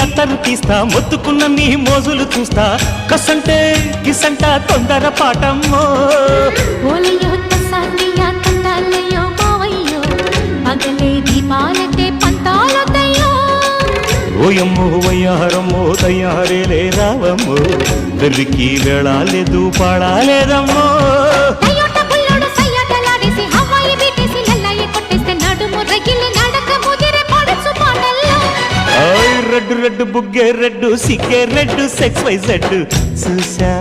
అత్తరు తీస్తా మొత్తుకున్న నీ మోజులు చూస్తా కసంటే గిసంట తొందర పాటమ్మో ఓలయ్యో తసానియా తండాలయ్యో మావయ్యో పగలే దీపాలకే పంతాలొద్దయ్యో ఓయమ్మో వయ్యారమ్మో తయారేలే రావమ్మో వెర్రికి వేళాలేదు పాడాలేదమ్మో టయోటా బుల్లోడు సయ్యాటలాడేసి హవాయి బీటేసి లల్లాయి కొట్టేస్తే నడుము రగిలి నడక ముదిరే పడుచు పాటల్లో రెడ్డు రెడ్డు బుగ్గే రెడ్డు సిగ్గే రెడ్డు సెక్స్ వై జెడ్ చూసా